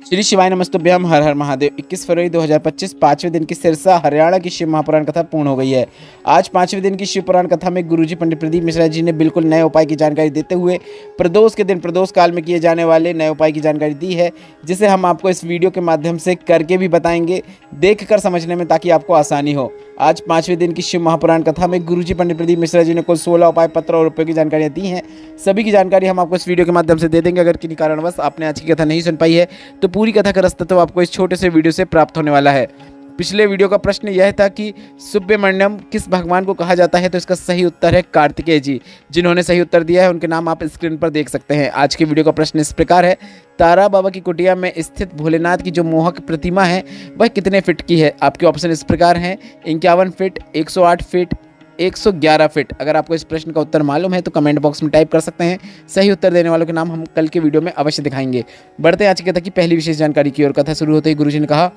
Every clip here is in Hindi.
श्री शिवाय नमस्तुभ्यम। हर हर महादेव। 21 फरवरी 2025 पांचवें दिन की सिरसा हरियाणा की शिव महापुराण कथा पूर्ण हो गई है। आज पांचवें दिन की शिव पुराण कथा में गुरुजी पंडित प्रदीप मिश्रा जी ने बिल्कुल नए उपाय की जानकारी देते हुए प्रदोष के दिन प्रदोष काल में किए जाने वाले नए उपाय की जानकारी दी है, जिसे हम आपको इस वीडियो के माध्यम से करके भी बताएंगे, देख कर समझने में, ताकि आपको आसानी हो। आज पांचवें दिन की शिव महापुराण कथा में गुरुजी पंडित प्रदीप मिश्रा जी ने कुल 16 उपाय पत्र और उपायों की जानकारियां दी हैं। सभी की जानकारी हम आपको इस वीडियो के माध्यम से दे देंगे। अगर किसी कारणवश आपने आज की कथा नहीं सुन पाई है तो पूरी कथा का रास्ता तो आपको इस छोटे से वीडियो से प्राप्त होने वाला है। पिछले वीडियो का प्रश्न यह था कि सुब्रमण्यम किस भगवान को कहा जाता है, तो इसका सही उत्तर है कार्तिकेय जी। जिन्होंने सही उत्तर दिया है उनके नाम आप स्क्रीन पर देख सकते हैं। आज के वीडियो का प्रश्न इस प्रकार है, तारा बाबा की कुटिया में स्थित भोलेनाथ की जो मोहक प्रतिमा है वह कितने फीट की है? आपके ऑप्शन इस प्रकार हैं, 51 फीट, 108 फीट, 111 फीट। अगर आपको इस प्रश्न का उत्तर मालूम है तो कमेंट बॉक्स में टाइप कर सकते हैं। सही उत्तर देने वालों के नाम हम कल के वीडियो में अवश्य दिखाएंगे। बढ़ते हैं आज की कथा की पहली विशेष जानकारी की ओर। कथा शुरू होते ही गुरुजी ने कहा,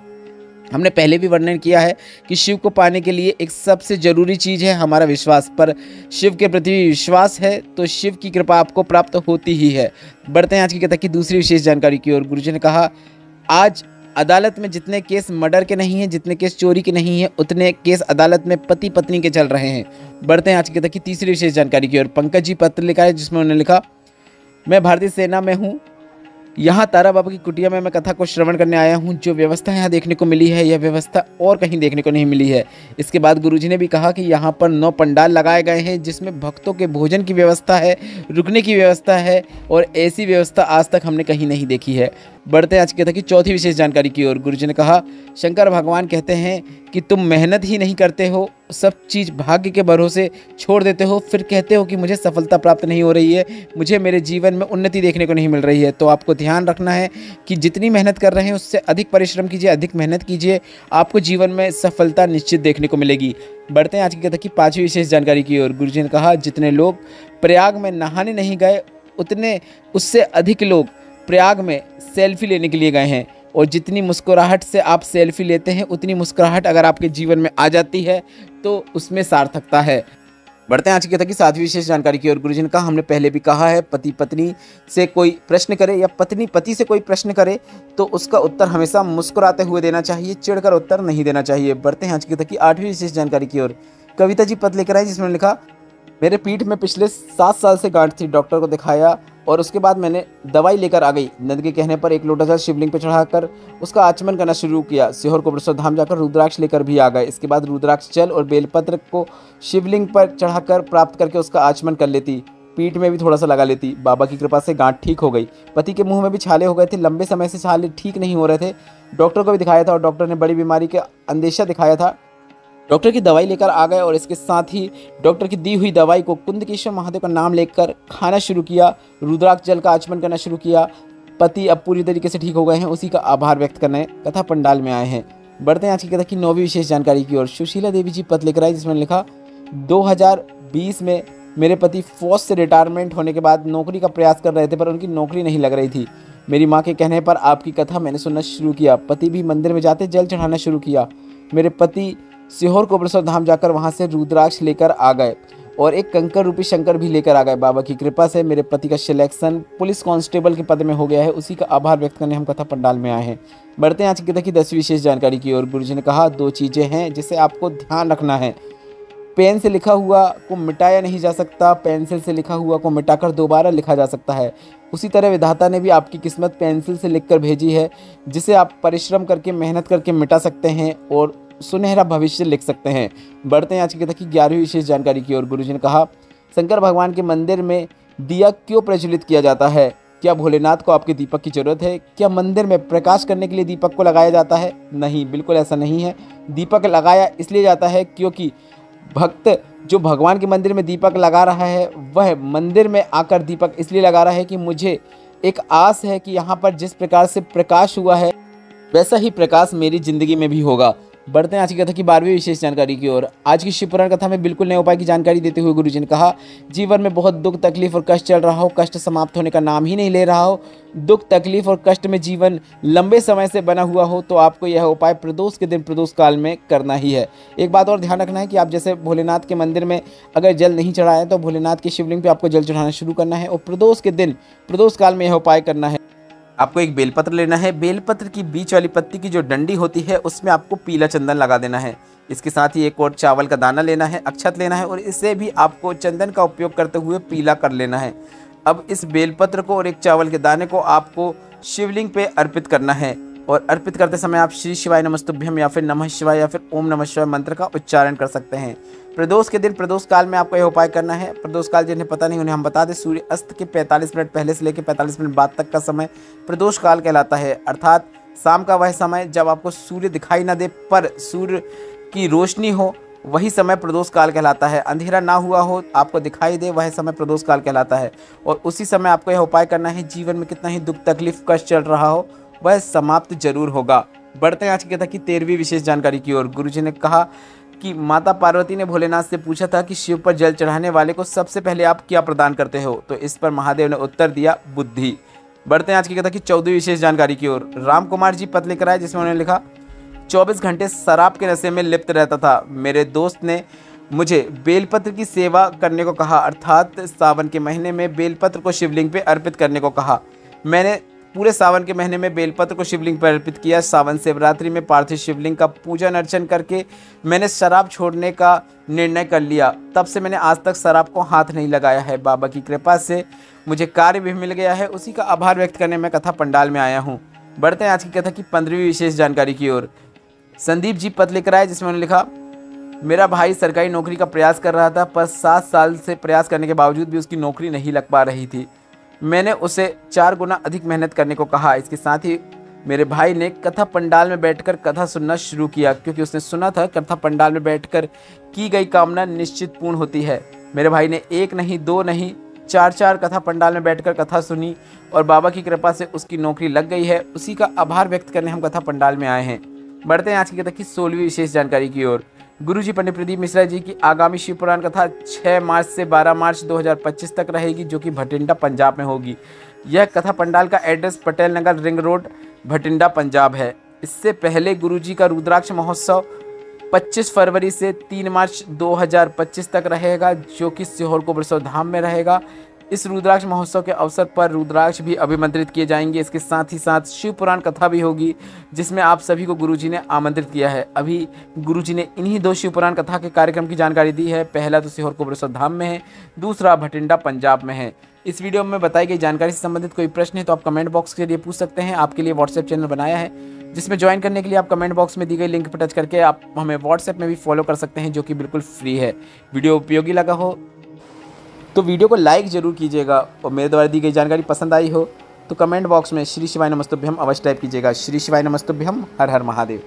हमने पहले भी वर्णन किया है कि शिव को पाने के लिए एक सबसे जरूरी चीज़ है हमारा विश्वास। पर शिव के प्रति विश्वास है तो शिव की कृपा आपको प्राप्त होती ही है। बढ़ते हैं आज की कथा की दूसरी विशेष जानकारी की ओर। गुरुजी ने कहा, आज अदालत में जितने केस मर्डर के नहीं हैं, जितने केस चोरी के नहीं हैं, उतने केस अदालत में पति पत्नी के चल रहे हैं। बढ़ते हैं आज की कथा की तीसरी विशेष जानकारी की ओर। पंकज जी पत्र लिखा है जिसमें उन्होंने लिखा, मैं भारतीय सेना में हूँ, यहाँ तारा बाबा की कुटिया में मैं कथा को श्रवण करने आया हूँ। जो व्यवस्था यहाँ देखने को मिली है यह व्यवस्था और कहीं देखने को नहीं मिली है। इसके बाद गुरुजी ने भी कहा कि यहाँ पर 9 पंडाल लगाए गए हैं जिसमें भक्तों के भोजन की व्यवस्था है, रुकने की व्यवस्था है, और ऐसी व्यवस्था आज तक हमने कहीं नहीं देखी है। बढ़ते आज की कथा की चौथी विशेष जानकारी की ओर। गुरुजी ने कहा, शंकर भगवान कहते हैं कि तुम मेहनत ही नहीं करते हो, सब चीज़ भाग्य के भरोसे छोड़ देते हो, फिर कहते हो कि मुझे सफलता प्राप्त नहीं हो रही है, मुझे मेरे जीवन में उन्नति देखने को नहीं मिल रही है। तो आपको ध्यान रखना है कि जितनी मेहनत कर रहे हैं उससे अधिक परिश्रम कीजिए, अधिक मेहनत कीजिए, आपको जीवन में सफलता निश्चित देखने को मिलेगी। बढ़ते हैं आज की कथा की पांचवी विशेष जानकारी की ओर। गुरुजी ने कहा, जितने लोग प्रयाग में नहाने नहीं गए उतने उससे अधिक लोग प्रयाग में सेल्फी लेने के लिए गए हैं, और जितनी मुस्कुराहट से आप सेल्फी लेते हैं उतनी मुस्कुराहट अगर आपके जीवन में आ जाती है तो उसमें सार्थकता है। बढ़ते हैं आज की कथा की सातवीं विशेष जानकारी की ओर। गुरुजी ने कहा, हमने पहले भी कहा है, पति पत्नी से कोई प्रश्न करे या पत्नी पति से कोई प्रश्न करे तो उसका उत्तर हमेशा मुस्कुराते हुए देना चाहिए, चिढ़कर उत्तर नहीं देना चाहिए। बढ़ते हैं आज की कथा की आठवीं विशेष जानकारी की ओर। कविता जी पत्र लेकर आए जिसमें लिखा, मेरे पीठ में पिछले 7 साल से गांठ थी, डॉक्टर को दिखाया और उसके बाद मैंने दवाई लेकर आ गई। नंद के कहने पर एक लोटा जल शिवलिंग पर चढ़ाकर उसका आचमन करना शुरू किया। सीहोर कोपरेश्वर धाम जाकर रुद्राक्ष लेकर भी आ गए। इसके बाद रुद्राक्ष जल और बेलपत्र को शिवलिंग पर चढ़ाकर प्राप्त करके उसका आचमन कर लेती, पीठ में भी थोड़ा सा लगा लेती। बाबा की कृपा से गांठ ठीक हो गई। पति के मुंह में भी छाले हो गए थे, लंबे समय से छाले ठीक नहीं हो रहे थे। डॉक्टर को भी दिखाया था और डॉक्टर ने बड़ी बीमारी का अंदेशा दिखाया था। डॉक्टर की दवाई लेकर आ गए और इसके साथ ही डॉक्टर की दी हुई दवाई को कुंदकेश्वर महादेव का नाम लेकर खाना शुरू किया, रुद्राक्ष जल का आचमन करना शुरू किया। पति अब पूरी तरीके से ठीक हो गए हैं, उसी का आभार व्यक्त करने कथा पंडाल में आए हैं। बढ़ते हैं आज की कथा की 9वीं विशेष जानकारी की ओर। सुशीला देवी जी पत्र लेकर आई जिसमें लिखा, 2020 में मेरे पति फौज से रिटायरमेंट होने के बाद नौकरी का प्रयास कर रहे थे पर उनकी नौकरी नहीं लग रही थी। मेरी माँ के कहने पर आपकी कथा मैंने सुनना शुरू किया। पति भी मंदिर में जाते जल चढ़ाना शुरू किया। मेरे पति सीहोर कोपरेश्वर धाम जाकर वहां से रुद्राक्ष लेकर आ गए और एक कंकर रूपी शंकर भी लेकर आ गए। बाबा की कृपा से मेरे पति का सिलेक्शन पुलिस कांस्टेबल के पद में हो गया है, उसी का आभार व्यक्त करने हम कथा पंडाल में आए हैं। बढ़ते हैं आज की कथा की 10वीं विशेष जानकारी की ओर। गुरुजी ने कहा, 2 चीज़ें हैं जिसे आपको ध्यान रखना है। पेन से लिखा हुआ को मिटाया नहीं जा सकता, पेंसिल से लिखा हुआ को मिटाकर दोबारा लिखा जा सकता है। उसी तरह विधाता ने भी आपकी किस्मत पेंसिल से लिखकर भेजी है, जिसे आप परिश्रम करके मेहनत करके मिटा सकते हैं और सुनहरा भविष्य लिख सकते हैं। बढ़ते हैं आज की कथा की 11वीं विशेष जानकारी की ओर। गुरुजी ने कहा, शंकर भगवान के मंदिर में दिया क्यों प्रज्वलित किया जाता है? क्या भोलेनाथ को आपके दीपक की जरूरत है? क्या मंदिर में प्रकाश करने के लिए दीपक को लगाया जाता है? नहीं, बिल्कुल ऐसा नहीं है। दीपक लगाया इसलिए जाता है क्योंकि भक्त जो भगवान के मंदिर में दीपक लगा रहा है वह मंदिर में आकर दीपक इसलिए लगा रहा है कि मुझे एक आस है कि यहाँ पर जिस प्रकार से प्रकाश हुआ है वैसा ही प्रकाश मेरी जिंदगी में भी होगा। बढ़ते हैं आज की कथा की 12वीं विशेष जानकारी की ओर। आज की शिव पुराण कथा में बिल्कुल नए उपाय की जानकारी देते हुए गुरुजी ने कहा, जीवन में बहुत दुख तकलीफ और कष्ट चल रहा हो, कष्ट समाप्त होने का नाम ही नहीं ले रहा हो, दुख तकलीफ और कष्ट में जीवन लंबे समय से बना हुआ हो, तो आपको यह उपाय प्रदोष के दिन प्रदोष काल में करना ही है। एक बात और ध्यान रखना है कि आप जैसे भोलेनाथ के मंदिर में अगर जल नहीं चढ़ाएं तो भोलेनाथ के शिवलिंग पर आपको जल चढ़ाना शुरू करना है और प्रदोष के दिन प्रदोष काल में यह उपाय करना है। आपको एक बेलपत्र लेना है। बेलपत्र की बीच वाली पत्ती की जो डंडी होती है उसमें आपको पीला चंदन लगा देना है। इसके साथ ही एक और चावल का दाना लेना है, अक्षत लेना है और इसे भी आपको चंदन का उपयोग करते हुए पीला कर लेना है। अब इस बेलपत्र को और एक चावल के दाने को आपको शिवलिंग पे अर्पित करना है और अर्पित करते समय आप श्री शिवाय नमस्तुभ्यम या फिर नमः शिवाय या फिर ओम नमः शिवाय मंत्र का उच्चारण कर सकते हैं। प्रदोष के दिन प्रदोष काल में आपको यह उपाय करना है। प्रदोष काल जिन्हें पता नहीं उन्हें हम बता दें, सूर्य अस्त के 45 मिनट पहले से लेकर 45 मिनट बाद तक का समय प्रदोष काल कहलाता है। अर्थात शाम का वह समय जब आपको सूर्य दिखाई न दे पर सूर्य की रोशनी हो, वही समय प्रदोष काल कहलाता है। अंधेरा ना हुआ हो, आपको दिखाई दे, वह समय प्रदोष काल कहलाता है। और उसी समय आपको यह उपाय करना है। जीवन में कितना ही दुख तकलीफ कष्ट चल रहा हो वह समाप्त जरूर होगा। बढ़ते हैं आज की कथा की 13वीं विशेष जानकारी की ओर। गुरुजी ने कहा कि माता पार्वती ने भोलेनाथ से पूछा था कि शिव पर जल चढ़ाने वाले को सबसे पहले आप क्या प्रदान करते हो, तो इस पर महादेव ने उत्तर दिया, बुद्धि। बढ़ते हैं आज की कथा की 14वीं विशेष जानकारी की ओर। राम कुमार जी पत्र लेकर आए जिसमें उन्होंने लिखा, 24 घंटे शराब के नशे में लिप्त रहता था। मेरे दोस्त ने मुझे बेलपत्र की सेवा करने को कहा, अर्थात सावन के महीने में बेलपत्र को शिवलिंग पे अर्पित करने को कहा। मैंने पूरे सावन के महीने में बेलपत्र को शिवलिंग पर अर्पित किया। सावन शिवरात्रि में पार्थिव शिवलिंग का पूजन अर्चन करके मैंने शराब छोड़ने का निर्णय कर लिया। तब से मैंने आज तक शराब को हाथ नहीं लगाया है। बाबा की कृपा से मुझे कार्य भी मिल गया है, उसी का आभार व्यक्त करने मैं कथा पंडाल में आया हूँ। बढ़ते हैं आज की कथा की 15वीं विशेष जानकारी की ओर। संदीप जी पत्र लेकर आए जिसमें उन्होंने लिखा, मेरा भाई सरकारी नौकरी का प्रयास कर रहा था पर 7 साल से प्रयास करने के बावजूद भी उसकी नौकरी नहीं लग पा रही थी। मैंने उसे 4 गुना अधिक मेहनत करने को कहा। इसके साथ ही मेरे भाई ने कथा पंडाल में बैठकर कथा सुनना शुरू किया, क्योंकि उसने सुना था कथा पंडाल में बैठकर की गई कामना निश्चित पूर्ण होती है। मेरे भाई ने 1 नहीं 2 नहीं 4 कथा पंडाल में बैठकर कथा सुनी और बाबा की कृपा से उसकी नौकरी लग गई है। उसी का आभार व्यक्त करने हम कथा पंडाल में आए हैं। बढ़ते हैं आज की कथा की 16वीं विशेष जानकारी की ओर। गुरुजी पंडित प्रदीप मिश्रा जी की आगामी शिव पुराण कथा 6 मार्च से 12 मार्च 2025 तक रहेगी, जो कि भटिंडा पंजाब में होगी। यह कथा पंडाल का address Patel Nagar ring road Bathinda Punjab है। इससे पहले गुरुजी का रुद्राक्ष महोत्सव 25 फरवरी से 3 मार्च 2025 तक रहेगा, जो कि सीहोर कोबरसो धाम में रहेगा। इस रुद्राक्ष महोत्सव के अवसर पर रुद्राक्ष भी अभिमंत्रित किए जाएंगे। इसके साथ ही साथ शिव पुराण कथा भी होगी, जिसमें आप सभी को गुरुजी ने आमंत्रित किया है। अभी गुरुजी ने इन्हीं 2 शिव पुराण कथा के कार्यक्रम की जानकारी दी है। पहला तो सीहोर कोबरसो धाम में है, दूसरा भटिंडा पंजाब में है। इस वीडियो में बताई गई जानकारी से संबंधित कोई प्रश्न है तो आप कमेंट बॉक्स के लिए पूछ सकते हैं। आपके लिए व्हाट्सएप चैनल बनाया है, जिसमें ज्वाइन करने के लिए आप कमेंट बॉक्स में दी गई लिंक पर टच करके आप हमें व्हाट्सएप में भी फॉलो कर सकते हैं, जो कि बिल्कुल फ्री है। वीडियो उपयोगी लगा हो तो वीडियो को लाइक जरूर कीजिएगा और मेरे द्वारा दी गई जानकारी पसंद आई हो तो कमेंट बॉक्स में श्री शिवाय नमस्तुभ्यम अवश्य टाइप कीजिएगा। श्री शिवाय नमस्तुभ्यम। हर हर महादेव।